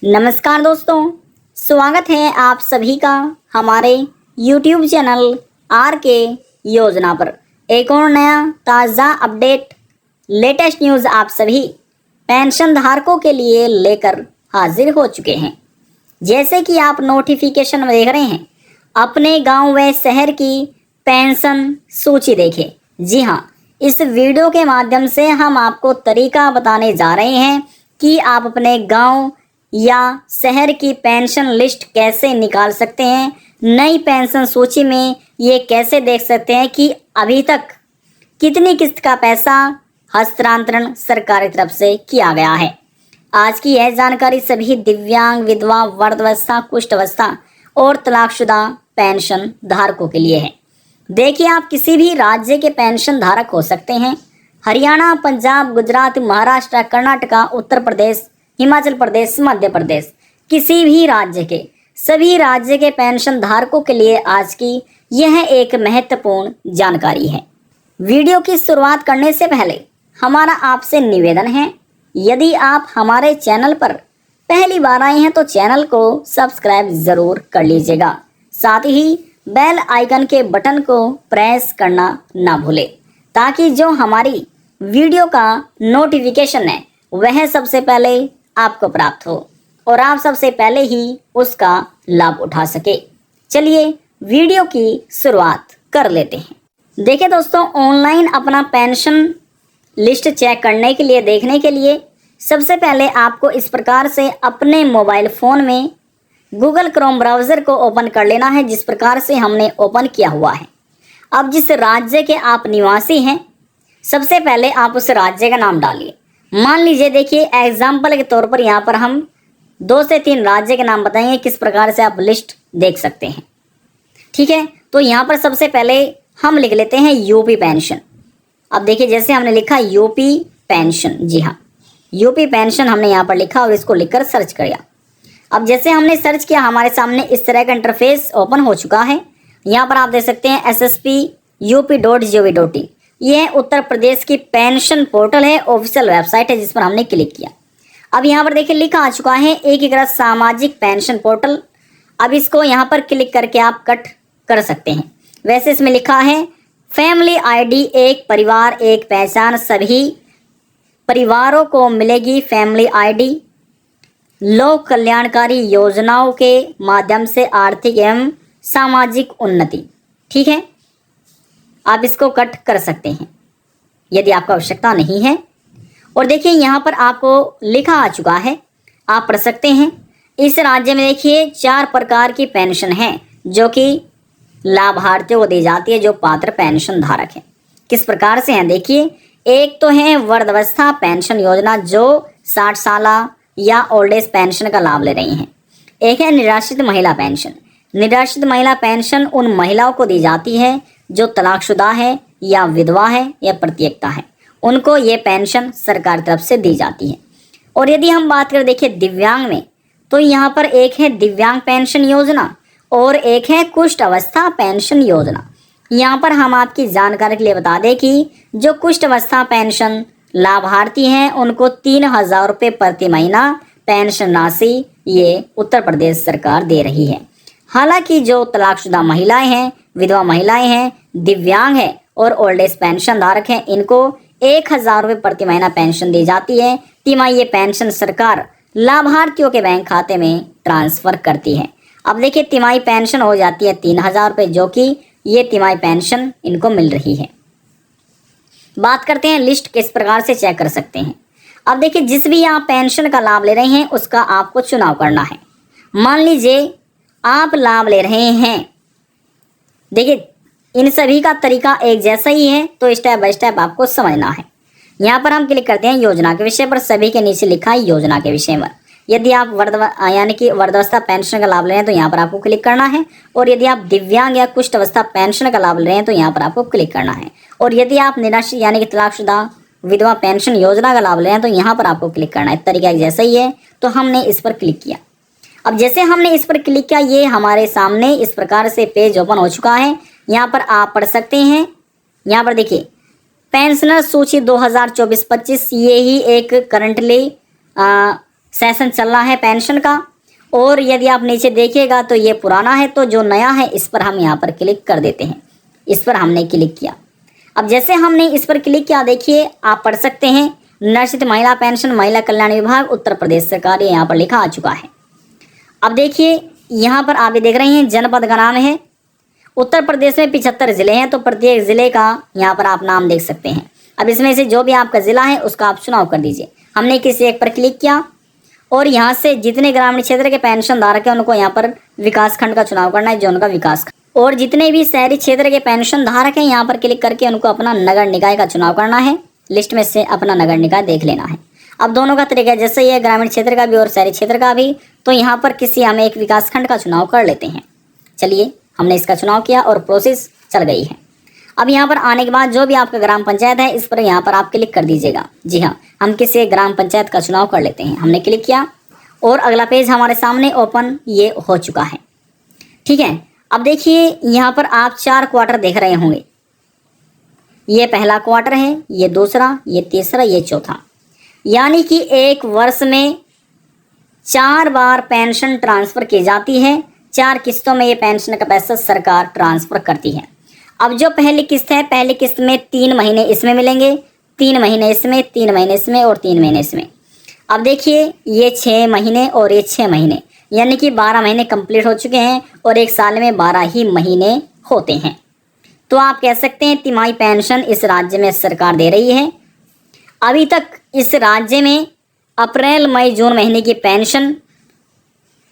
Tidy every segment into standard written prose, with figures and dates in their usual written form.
नमस्कार दोस्तों, स्वागत है आप सभी का हमारे YouTube चैनल आर के योजना पर। एक और नया ताज़ा अपडेट, लेटेस्ट न्यूज़ आप सभी पेंशन धारकों के लिए लेकर हाजिर हो चुके हैं। जैसे कि आप नोटिफिकेशन में देख रहे हैं, अपने गांव व शहर की पेंशन सूची देखें। जी हाँ, इस वीडियो के माध्यम से हम आपको तरीका बताने जा रहे हैं कि आप अपने गांव या शहर की पेंशन लिस्ट कैसे निकाल सकते हैं। नई पेंशन सूची में ये कैसे देख सकते हैं कि अभी तक कितनी किस्त का पैसा हस्तांतरण सरकार की तरफ से किया गया है। आज की यह जानकारी सभी दिव्यांग, विधवा, वृद्धावस्था, कुष्ठ अवस्था और तलाकशुदा पेंशन धारकों के लिए है। देखिए, आप किसी भी राज्य के पेंशन धारक हो सकते हैं। हरियाणा, पंजाब, गुजरात, महाराष्ट्र, कर्नाटका, उत्तर प्रदेश, हिमाचल प्रदेश, मध्य प्रदेश, किसी भी राज्य के सभी राज्य के पेंशन धारकों के लिए आज की यह एक महत्वपूर्ण जानकारी है। वीडियो की शुरुआत करने से पहले हमारा आपसे निवेदन है, यदि आप हमारे चैनल पर पहली बार आए हैं तो चैनल को सब्सक्राइब जरूर कर लीजिएगा। साथ ही बेल आइकन के बटन को प्रेस करना ना भूलें, ताकि जो हमारी वीडियो का नोटिफिकेशन है वह सबसे पहले आपको प्राप्त हो और आप सबसे पहले ही उसका लाभ उठा सके। चलिए वीडियो की शुरुआत कर लेते हैं। देखिए दोस्तों, ऑनलाइन अपना पेंशन लिस्ट चेक करने के लिए, देखने के लिए सबसे पहले आपको इस प्रकार से अपने मोबाइल फ़ोन में गूगल क्रोम ब्राउज़र को ओपन कर लेना है, जिस प्रकार से हमने ओपन किया हुआ है। अब जिस राज्य के आप निवासी हैं, सबसे पहले आप उस राज्य का नाम डालिए। मान लीजिए, देखिए एग्जाम्पल के तौर पर यहाँ पर हम 2 से 3 राज्य के नाम बताएंगे, किस प्रकार से आप लिस्ट देख सकते हैं। ठीक है, तो यहाँ पर सबसे पहले हम लिख लेते हैं यूपी पेंशन। अब देखिए, जैसे हमने लिखा यूपी पेंशन, जी हाँ, यूपी पेंशन हमने यहाँ पर लिखा और इसको लिखकर सर्च किया। अब जैसे हमने सर्च किया, हमारे सामने इस तरह का इंटरफेस ओपन हो चुका है। यहाँ पर आप देख सकते हैं ssp.up.gov.in। यह उत्तर प्रदेश की पेंशन पोर्टल है, ऑफिशियल वेबसाइट है, जिस पर हमने क्लिक किया। अब यहाँ पर देखिए लिखा आ चुका है एकीकृत सामाजिक पेंशन पोर्टल। अब इसको यहाँ पर क्लिक करके आप कट कर सकते हैं। वैसे इसमें लिखा है फैमिली आईडी, एक परिवार एक पहचान, सभी परिवारों को मिलेगी फैमिली आईडी। लोक कल्याणकारी योजनाओं के माध्यम से आर्थिक एवं सामाजिक उन्नति। ठीक है, आप इसको कट कर सकते हैं यदि आपको आवश्यकता नहीं है। और देखिए यहाँ पर आपको लिखा आ चुका है, आप पढ़ सकते हैं। इस राज्य में देखिए 4 प्रकार की पेंशन है जो कि लाभार्थियों को दी जाती है, जो पात्र पेंशन धारक हैं। किस प्रकार से हैं देखिए, एक तो है वृद्धावस्था पेंशन योजना, जो 60 साल या ओल्ड एज पेंशन का लाभ ले रही हैं। एक है निराश्रित महिला पेंशन। निराश्रित महिला पेंशन उन महिलाओं को दी जाती है जो तलाकशुदा है या विधवा है या परित्यक्ता है, उनको ये पेंशन सरकार की तरफ से दी जाती है। और यदि हम बात करें देखिए दिव्यांग में, तो यहाँ पर एक है दिव्यांग पेंशन योजना और एक है कुष्ठ अवस्था पेंशन योजना। यहाँ पर हम आपकी जानकारी के लिए बता दें कि जो कुष्ठ अवस्था पेंशन लाभार्थी हैं उनको 3,000 रुपये प्रति महीना पेंशन राशि ये उत्तर प्रदेश सरकार दे रही है। हालांकि जो तलाकशुदा महिलाएं हैं, विधवा महिलाएं हैं, दिव्यांग हैं और ओल्ड एज पेंशन धारक हैं, इनको 1,000 रुपये प्रति महीना पेंशन दी जाती है। तिमाही ये पेंशन सरकार लाभार्थियों के बैंक खाते में ट्रांसफर करती है। अब देखिए तिमाही पेंशन हो जाती है 3,000 रुपये, जो कि ये तिमाही पेंशन इनको मिल रही है। बात करते हैं लिस्ट किस प्रकार से चेक कर सकते हैं। अब देखिए, जिस भी आप पेंशन का लाभ ले रहे हैं उसका आपको चुनाव करना है। मान लीजिए आप लाभ ले रहे हैं, देखिए इन सभी का तरीका एक जैसा ही है, तो स्टेप बाय स्टेप आपको समझना है। यहाँ पर हम क्लिक करते हैं योजना के विषय पर। सभी के नीचे लिखा है योजना के विषय में। यदि आप यानी कि वृद्धावस्था पेंशन का लाभ ले रहे हैं तो यहाँ पर आपको क्लिक करना है। और यदि आप दिव्यांग या कुष्ठ अवस्था पेंशन का लाभ ले रहे हैं तो यहाँ पर आपको क्लिक करना है। और यदि आप निराश्रित यानी कि तलाकशुदा विधवा पेंशन योजना का लाभ ले रहे हैं तो यहाँ पर आपको क्लिक करना है। तरीका जैसा ही है, तो हमने इस पर क्लिक किया। अब जैसे हमने इस पर क्लिक किया, ये हमारे सामने इस प्रकार से पेज ओपन हो चुका है। यहाँ पर आप पढ़ सकते हैं। यहाँ पर देखिए पेंशनर सूची 2024-25, ये ही एक करंटली सेशन चल रहा है पेंशन का। और यदि आप नीचे देखिएगा तो ये पुराना है, तो जो नया है इस पर हम यहाँ पर क्लिक कर देते हैं। इस पर हमने क्लिक किया। अब जैसे हमने इस पर क्लिक किया, देखिए आप पढ़ सकते हैं निश्चित महिला पेंशन महिला कल्याण विभाग उत्तर प्रदेश सरकार, ये यहाँ पर लिखा आ चुका है। अब देखिए यहाँ पर आप ये देख रहे हैं जनपद का नाम है। उत्तर प्रदेश में 75 जिले हैं, तो प्रत्येक जिले का यहाँ पर आप नाम देख सकते हैं। अब इसमें से जो भी आपका जिला है उसका आप चुनाव कर दीजिए। हमने किसी एक पर क्लिक किया और यहाँ से जितने ग्रामीण क्षेत्र के पेंशन धारक हैं उनको यहाँ पर विकास खंड का चुनाव करना है, जो उनका विकास खंड, और जितने भी शहरी क्षेत्र के पेंशन धारक हैं यहाँ पर क्लिक करके उनको अपना नगर निकाय का चुनाव करना है। लिस्ट में से अपना नगर निकाय देख लेना है। अब दोनों का तरीका जैसे ये ग्रामीण क्षेत्र का भी और शहरी क्षेत्र का भी, तो यहाँ पर किसी हमें एक विकास खंड का चुनाव कर लेते हैं। चलिए हमने इसका चुनाव किया और प्रोसेस चल गई है। अब यहाँ पर आने के बाद जो भी आपका ग्राम पंचायत है इस पर यहाँ पर आप क्लिक कर दीजिएगा। जी हाँ, हम किसी एक ग्राम पंचायत का चुनाव कर लेते हैं। हमने क्लिक किया और अगला पेज हमारे सामने ओपन ये हो चुका है। ठीक है, अब देखिए यहाँ पर आप 4 क्वार्टर देख रहे होंगे। ये पहला क्वार्टर है, ये दूसरा, ये तीसरा, ये चौथा, यानी कि एक वर्ष में 4 बार पेंशन ट्रांसफर की जाती है। 4 किस्तों में ये पेंशन का पैसा सरकार ट्रांसफर करती है। अब जो पहली किस्त है, पहली किस्त में 3 महीने इसमें मिलेंगे, 3 महीने इसमें, 3 महीने इसमें और 3 महीने इसमें। अब देखिए ये 6 महीने और ये 6 महीने, यानी कि 12 महीने कंप्लीट हो चुके हैं और एक साल में 12 ही महीने होते हैं। तो आप कह सकते हैं तिमाही पेंशन इस राज्य में सरकार दे रही है। अभी तक इस राज्य में अप्रैल मई जून महीने की पेंशन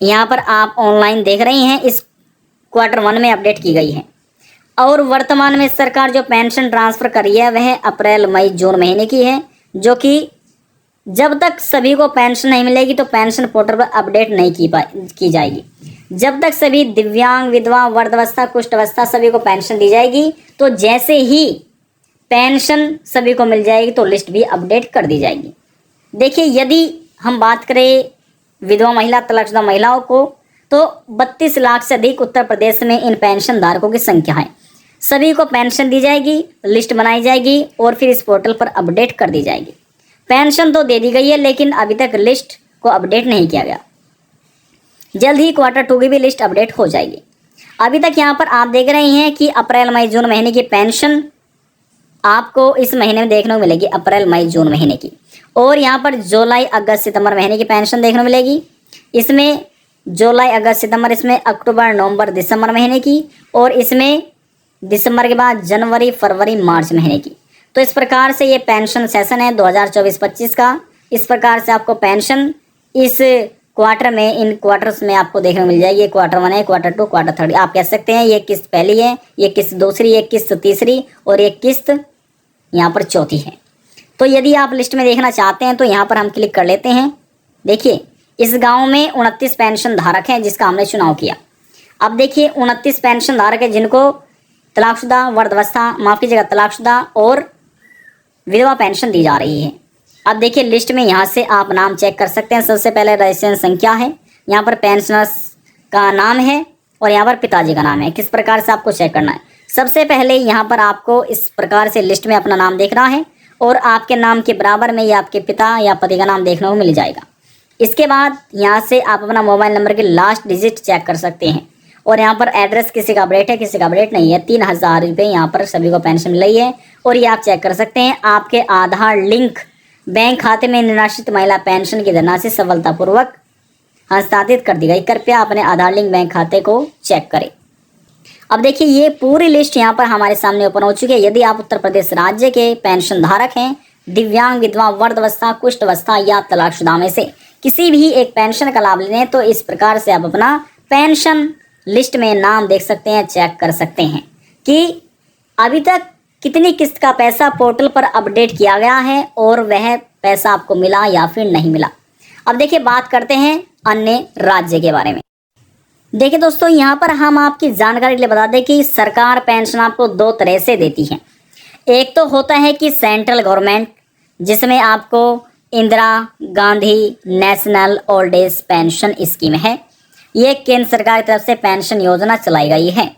यहाँ पर आप ऑनलाइन देख रही हैं, इस क्वार्टर 1 में अपडेट की गई है। और वर्तमान में सरकार जो पेंशन ट्रांसफ़र कर रही है वह अप्रैल मई जून महीने की है, जो कि जब तक सभी को पेंशन नहीं मिलेगी तो पेंशन पोर्टल पर अपडेट नहीं की जाएगी। जब तक सभी दिव्यांग, विधवा, वृद्धावस्था, कुष्ठ अवस्था सभी को पेंशन दी जाएगी, तो जैसे ही पेंशन सभी को मिल जाएगी तो लिस्ट भी अपडेट कर दी जाएगी। देखिए यदि हम बात करें विधवा महिला, तलाकशुदा महिलाओं को, तो 32 लाख से अधिक उत्तर प्रदेश में इन पेंशन धारकों की संख्या है। सभी को पेंशन दी जाएगी, लिस्ट बनाई जाएगी और फिर इस पोर्टल पर अपडेट कर दी जाएगी। पेंशन तो दे दी गई है लेकिन अभी तक लिस्ट को अपडेट नहीं किया गया। जल्द ही क्वार्टर 2 की भी लिस्ट अपडेट हो जाएगी। अभी तक यहाँ पर आप देख रहे हैं कि अप्रैल मई जून महीने की पेंशन आपको इस महीने में देखने को मिलेगी, अप्रैल मई जून महीने की। और यहाँ पर जुलाई अगस्त सितंबर महीने की पेंशन देखने को मिलेगी। इसमें जुलाई अगस्त सितंबर, इसमें अक्टूबर नवंबर दिसंबर महीने की, और इसमें दिसंबर के बाद जनवरी फरवरी मार्च महीने की। तो इस प्रकार से ये पेंशन सेशन है 2024-25 का। इस प्रकार से आपको पेंशन इस क्वार्टर में, इन क्वार्टर्स में आपको देखने को मिल जाएगी। ये क्वार्टर 1 है, क्वार्टर 2, क्वार्टर 3। आप कह सकते हैं ये किस्त पहली है, ये किस्त दूसरी, ये किस्त तीसरी और ये किस्त यहाँ पर चौथी है। तो यदि आप लिस्ट में देखना चाहते हैं तो यहाँ पर हम क्लिक कर लेते हैं। देखिए इस गांव में 29 पेंशन धारक हैं जिसका हमने चुनाव किया। अब देखिए 29 पेंशन धारक है जिनको तलाकशुदा, वृद्धावस्था, माफ़ कीजिएगा, तलाकशुदा और विधवा पेंशन दी जा रही है। अब देखिए लिस्ट में यहाँ से आप नाम चेक कर सकते हैं। सबसे पहले रजिस्ट्रेशन संख्या है, यहाँ पर पेंशनर्स का नाम है और यहाँ पर पिताजी का नाम है। किस प्रकार से आपको चेक करना है? सबसे पहले यहाँ पर आपको इस प्रकार से लिस्ट में अपना नाम देखना है और आपके नाम के बराबर में या आपके पिता या पति का नाम देखने को मिल जाएगा। इसके बाद यहाँ से आप अपना मोबाइल नंबर के लास्ट डिजिट चेक कर सकते हैं। और यहाँ पर एड्रेस किसी का अपडेट है, किसी का अपडेट नहीं है। 3000 रुपये यहाँ पर सभी को पेंशन मिल रही है। और ये आप चेक कर सकते हैं आपके आधार लिंक बैंक खाते में निराश्रित महिला पेंशन की धनराशि सफलतापूर्वक हस्तांतरित कर दी गई। कृपया अपने आधार लिंक बैंक खाते को चेक करें। अब देखिए ये पूरी लिस्ट यहाँ पर हमारे सामने ओपन हो चुकी है। यदि आप उत्तर प्रदेश राज्य के पेंशन धारक हैं, दिव्यांग, विधवा, वृद्धावस्था, कुष्ठ अवस्था या तलाकशुदा में से किसी भी एक पेंशन का लाभ लें तो इस प्रकार से आप अपना पेंशन लिस्ट में नाम देख सकते हैं, चेक कर सकते हैं कि अभी तक कितनी किस्त का पैसा पोर्टल पर अपडेट किया गया है और वह पैसा आपको मिला या फिर नहीं मिला। अब देखिए बात करते हैं अन्य राज्य के बारे में। देखिए दोस्तों यहाँ पर हम आपकी जानकारी के लिए बता दें कि सरकार पेंशन आपको 2 तरह से देती है। एक तो होता है कि सेंट्रल गवर्नमेंट, जिसमें आपको Indira Gandhi national old age pension scheme है। ये केंद्र सरकार की तरफ से पेंशन योजना चलाई गई है।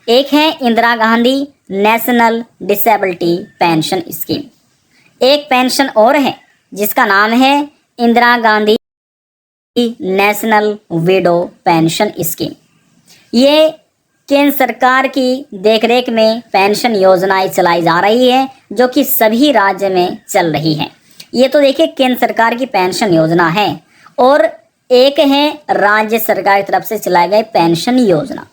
एक है Indira Gandhi national disability pension scheme. एक पेंशन और है जिसका नाम है Indira Gandhi national window pension scheme. ये केंद्र सरकार की देखरेख में पेंशन योजनाएं चलाई जा रही है जो कि सभी राज्य में चल रही है। ये तो देखिए केंद्र सरकार की पेंशन योजना है, और एक है राज्य सरकार की तरफ से चलाए गए पेंशन योजना।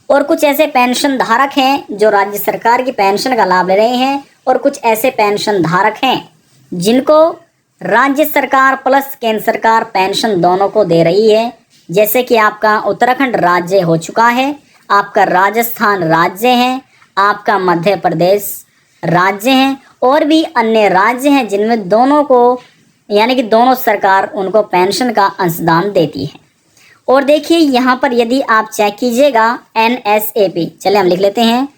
और कुछ ऐसे पेंशन धारक हैं जो राज्य सरकार की पेंशन का लाभ ले रहे हैं, और कुछ ऐसे पेंशन धारक हैं जिनको राज्य सरकार प्लस केंद्र सरकार पेंशन दोनों को दे रही है। जैसे कि आपका उत्तराखंड राज्य हो चुका है, आपका राजस्थान राज्य है, आपका मध्य प्रदेश राज्य है, और भी अन्य राज्य हैं जिनमें दोनों को यानी कि दोनों सरकार उनको पेंशन का अंशदान देती है। और देखिए यहाँ पर यदि आप चेक कीजिएगा NSAP, चलिए हम लिख लेते हैं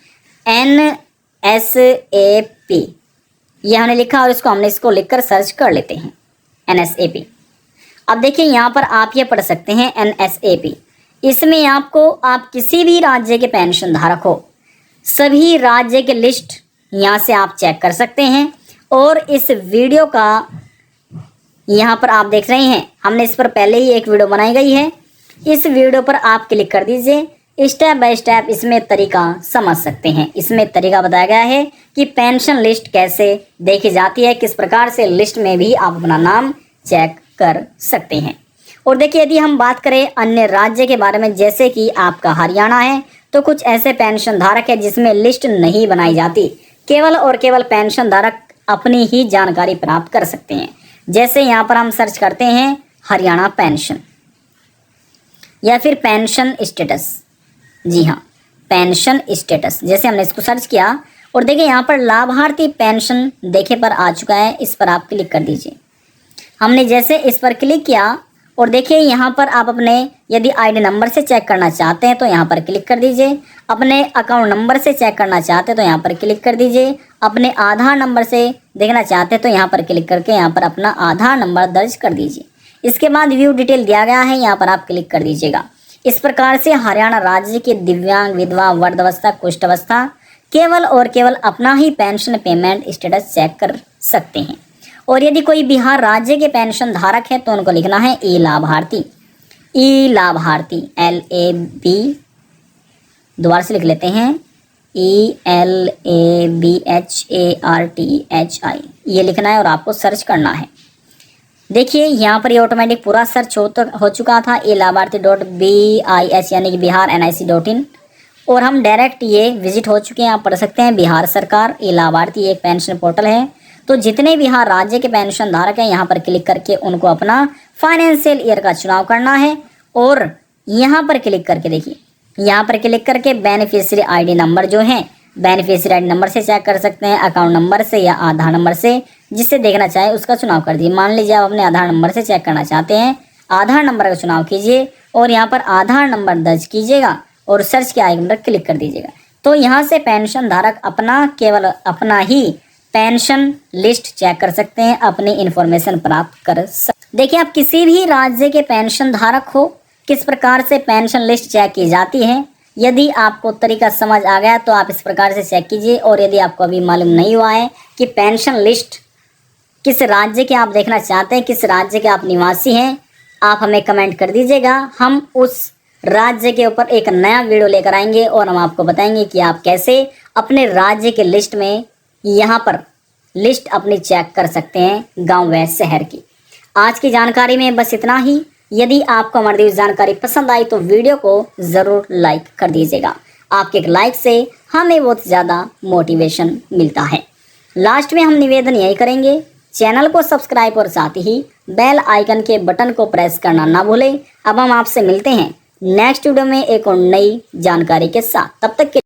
NSAP, ये हमने लिखा और इसको लिखकर सर्च कर लेते हैं NSAP। अब देखिए यहाँ पर आप ये पढ़ सकते हैं NSAP। इसमें आपको आप किसी भी राज्य के पेंशन धारक हो, सभी राज्य के लिस्ट यहाँ से आप चेक कर सकते हैं। और इस वीडियो का यहाँ पर आप देख रहे हैं, हमने इस पर पहले ही एक वीडियो बनाई गई है। इस वीडियो पर आप क्लिक कर दीजिए, स्टेप बाय स्टेप इसमें तरीका समझ सकते हैं। इसमें तरीका बताया गया है कि पेंशन लिस्ट कैसे देखी जाती है, किस प्रकार से लिस्ट में भी आप अपना नाम चेक कर सकते हैं। और देखिए यदि हम बात करें अन्य राज्य के बारे में, जैसे कि आपका हरियाणा है, तो कुछ ऐसे पेंशन धारक है जिसमें लिस्ट नहीं बनाई जाती, केवल और केवल पेंशन धारक अपनी ही जानकारी प्राप्त कर सकते हैं। जैसे यहाँ पर हम सर्च करते हैं हरियाणा पेंशन या फिर पेंशन स्टेटस, जी हाँ पेंशन स्टेटस, जैसे हमने इसको सर्च किया और देखिए यहाँ पर लाभार्थी पेंशन देखे पर आ चुका है। इस पर आप क्लिक कर दीजिए। हमने जैसे इस पर क्लिक किया और देखिए यहाँ पर आप अपने यदि आईडी नंबर से चेक करना चाहते हैं तो यहाँ पर क्लिक कर दीजिए, अपने अकाउंट नंबर से चेक करना चाहते हैं तो यहाँ पर क्लिक कर दीजिए, अपने आधार नंबर से देखना चाहते हैं तो यहाँ पर क्लिक करके यहाँ पर अपना आधार नंबर दर्ज कर दीजिए। इसके बाद व्यू डिटेल दिया गया है, यहाँ पर आप क्लिक कर दीजिएगा। इस प्रकार से हरियाणा राज्य के दिव्यांग, विधवा, वृद्धावस्था, कुष्ठावस्था केवल और केवल अपना ही पेंशन पेमेंट स्टेटस चेक कर सकते हैं। और यदि कोई बिहार राज्य के पेंशन धारक है तो उनको लिखना है ई लाभार्थी, ई लाभार्थी LAB, दोबारा से लिख लेते हैं ELABHARTHI, ये लिखना है और आपको सर्च करना है। देखिए यहाँ पर ये ऑटोमेटिक पूरा सर्च हो चुका था, ई लाभार्थी .BIH यानी कि बिहार NIC.in, और हम डायरेक्ट ये विजिट हो चुके हैं। आप पढ़ सकते हैं बिहार सरकार ई लाभार्थी एक पेंशन पोर्टल है। तो जितने बिहार राज्य के पेंशन धारक हैं यहाँ पर क्लिक करके उनको अपना फाइनेंशियल ईयर का चुनाव करना है। और यहाँ पर क्लिक करके देखिए, यहाँ पर क्लिक करके बेनिफिशियरी आईडी नंबर जो है, बेनिफिशियरी आईडी नंबर से चेक कर सकते हैं, अकाउंट नंबर से या आधार नंबर से, जिससे देखना चाहे उसका चुनाव कर दीजिए। मान लीजिए आप अपने आधार नंबर से चेक करना चाहते हैं, आधार नंबर का चुनाव कीजिए और यहाँ पर आधार नंबर दर्ज कीजिएगा और सर्च के आइकन पर क्लिक कर दीजिएगा। तो यहाँ से पेंशन धारक अपना केवल अपना ही पेंशन लिस्ट चेक कर सकते हैं, अपनी इंफॉर्मेशन प्राप्त कर सकते। देखिए आप किसी भी राज्य के पेंशन धारक हो, किस प्रकार से पेंशन लिस्ट चेक की जाती है, यदि आपको तरीका समझ आ गया तो आप इस प्रकार से चेक कीजिए। और यदि आपको अभी मालूम नहीं हुआ है कि पेंशन लिस्ट किस राज्य के आप देखना चाहते हैं, किस राज्य के आप निवासी हैं, आप हमें कमेंट कर दीजिएगा। हम उस राज्य के ऊपर एक नया वीडियो लेकर आएंगे और हम आपको बताएंगे कि आप कैसे अपने राज्य के लिस्ट में यहाँ पर लिस्ट अपनी चेक कर सकते हैं गांव व शहर की। आज की जानकारी में बस इतना ही। यदि आपको हमारी दी जानकारी पसंद आई तो वीडियो को ज़रूर लाइक कर दीजिएगा। आपके एक लाइक से हमें बहुत ज़्यादा मोटिवेशन मिलता है। लास्ट में हम निवेदन यही करेंगे, चैनल को सब्सक्राइब और साथ ही बेल आइकन के बटन को प्रेस करना ना भूलें। अब हम आपसे मिलते हैं नेक्स्ट वीडियो में एक और नई जानकारी के साथ। तब तक के